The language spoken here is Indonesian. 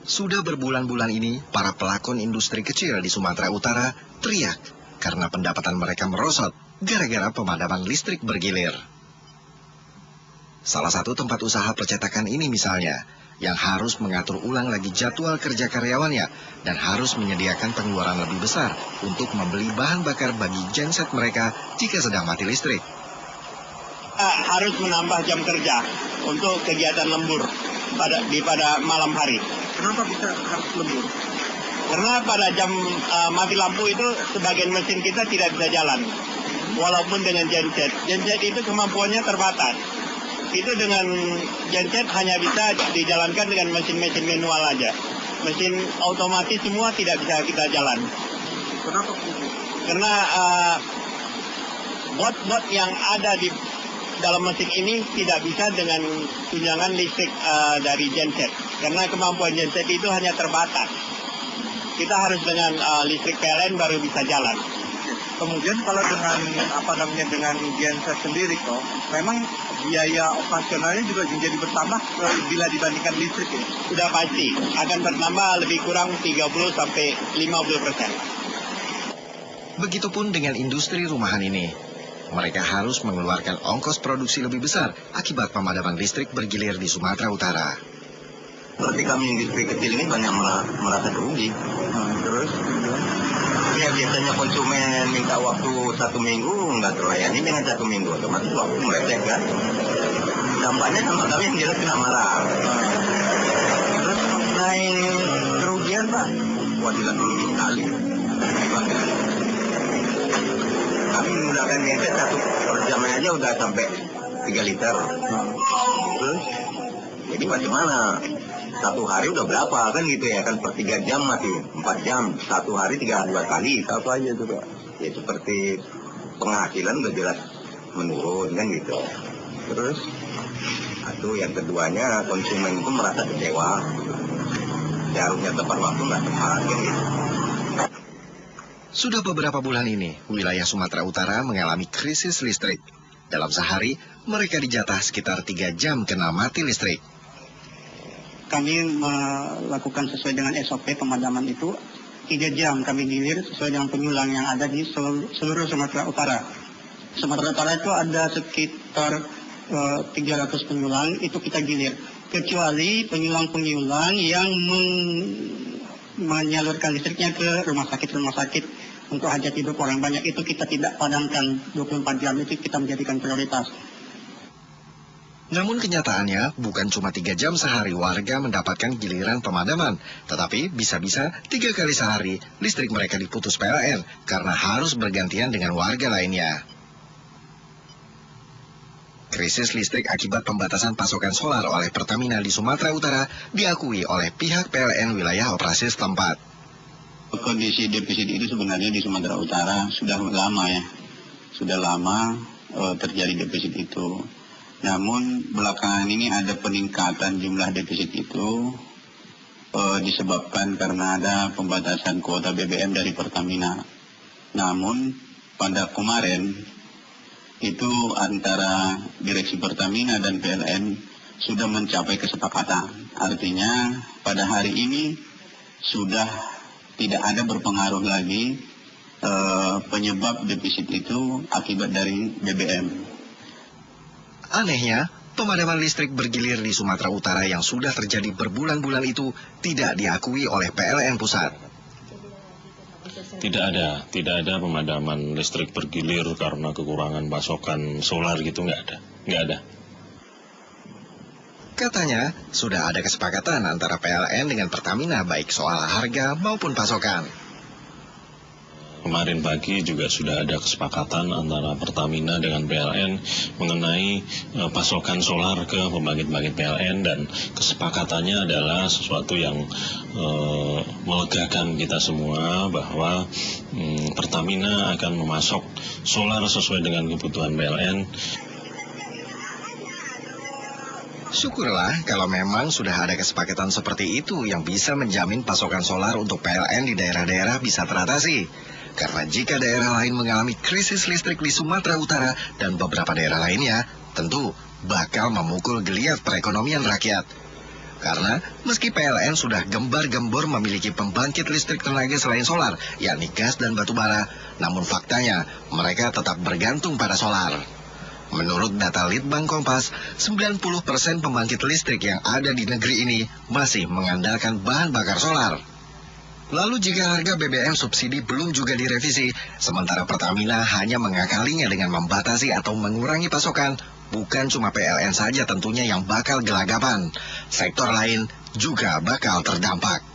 Sudah berbulan-bulan ini, para pelakon industri kecil di Sumatera Utara teriak karena pendapatan mereka merosot gara-gara pemadaman listrik bergilir. Salah satu tempat usaha percetakan ini misalnya, yang harus mengatur ulang lagi jadwal kerja karyawannya dan harus menyediakan pengeluaran lebih besar untuk membeli bahan bakar bagi genset mereka jika sedang mati listrik. Harus menambah jam kerja untuk kegiatan lembur pada malam hari. Kenapa bisa harus lembur? Karena pada jam mati lampu itu sebagian mesin kita tidak bisa jalan. Walaupun dengan genset. Genset itu kemampuannya terbatas. Itu dengan genset hanya bisa dijalankan dengan mesin-mesin manual aja. Mesin otomatis semua tidak bisa kita jalan. Kenapa begitu? Karena bot-bot yang ada di dalam mesin ini tidak bisa dengan tunjangan listrik dari genset. Karena kemampuan genset itu hanya terbatas. Kita harus dengan listrik PLN baru bisa jalan. Kemudian kalau dengan genset sendiri kok, memang biaya operasionalnya juga menjadi bertambah bila dibandingkan listrik ya? Sudah pasti akan bertambah lebih kurang 30-50%. Begitupun dengan industri rumahan ini. Mereka harus mengeluarkan ongkos produksi lebih besar akibat pemadaman listrik bergilir di Sumatera Utara. Berarti kami industri kecil ini banyak merasa rugi. Terus? Ya biasanya konsumen minta waktu 1 minggu, nggak terlayani dengan 1 minggu. Otomatis waktu meleset kan. Dampaknya sama kami yang jelas kena marah. Terus mengenai kerugian Pak? Wah jelas rugi sekali. Kami menggunakan genset satu per jamnya aja udah sampai 3 liter. Terus, jadi bagaimana? Satu hari udah berapa kan gitu ya kan per 3 jam masih 4 jam. Satu hari 3 kali. Apa aja itu Pak? Ya seperti penghasilan udah jelas menurun kan gitu. Terus, yang keduanya konsumen itu merasa kecewa. Harusnya tepat waktu nggak tepat kan gitu. Sudah beberapa bulan ini, wilayah Sumatera Utara mengalami krisis listrik. Dalam sehari, mereka dijatah sekitar 3 jam kena mati listrik. Kami melakukan sesuai dengan SOP pemadaman itu 3 jam kami gilir sesuai dengan penyulang yang ada di seluruh Sumatera Utara. Sumatera Utara itu ada sekitar 300 penyulang, itu kita gilir. Kecuali penyulang-penyulang yang menyalurkan listriknya ke rumah sakit untuk hajat hidup orang banyak, itu kita tidak padamkan 24 jam, itu kita menjadikan prioritas. Namun kenyataannya bukan cuma 3 jam sehari warga mendapatkan giliran pemadaman, tetapi bisa-bisa 3 kali sehari listrik mereka diputus PLN karena harus bergantian dengan warga lainnya. Krisis listrik akibat pembatasan pasokan solar oleh Pertamina di Sumatera Utara diakui oleh pihak PLN wilayah operasi setempat. Kondisi defisit itu sebenarnya di Sumatera Utara sudah lama ya. Sudah lama terjadi defisit itu. Namun belakangan ini ada peningkatan jumlah defisit itu disebabkan karena ada pembatasan kuota BBM dari Pertamina. Namun pada kemarin itu antara direksi Pertamina dan PLN sudah mencapai kesepakatan. Artinya pada hari ini sudah tidak ada berpengaruh lagi penyebab defisit itu akibat dari BBM. Anehnya, pemadaman listrik bergilir di Sumatera Utara yang sudah terjadi berbulan-bulan itu tidak diakui oleh PLN Pusat. Tidak ada pemadaman listrik bergilir karena kekurangan pasokan solar gitu, nggak ada. Katanya, sudah ada kesepakatan antara PLN dengan Pertamina baik soal harga maupun pasokan. Kemarin pagi juga sudah ada kesepakatan antara Pertamina dengan PLN mengenai pasokan solar ke pembangkit-pembangkit PLN, dan kesepakatannya adalah sesuatu yang melegakan kita semua bahwa Pertamina akan memasok solar sesuai dengan kebutuhan PLN. Syukurlah kalau memang sudah ada kesepakatan seperti itu yang bisa menjamin pasokan solar untuk PLN di daerah-daerah bisa teratasi. Karena jika daerah lain mengalami krisis listrik di Sumatera Utara dan beberapa daerah lainnya, tentu bakal memukul geliat perekonomian rakyat. Karena meski PLN sudah gembar-gembor memiliki pembangkit listrik tenaga selain solar, yakni gas dan batu bara, namun faktanya mereka tetap bergantung pada solar. Menurut data Litbang Kompas, 90% pembangkit listrik yang ada di negeri ini masih mengandalkan bahan bakar solar. Lalu jika harga BBM subsidi belum juga direvisi, sementara Pertamina hanya mengakalinya dengan membatasi atau mengurangi pasokan, bukan cuma PLN saja tentunya yang bakal gelagapan. Sektor lain juga bakal terdampak.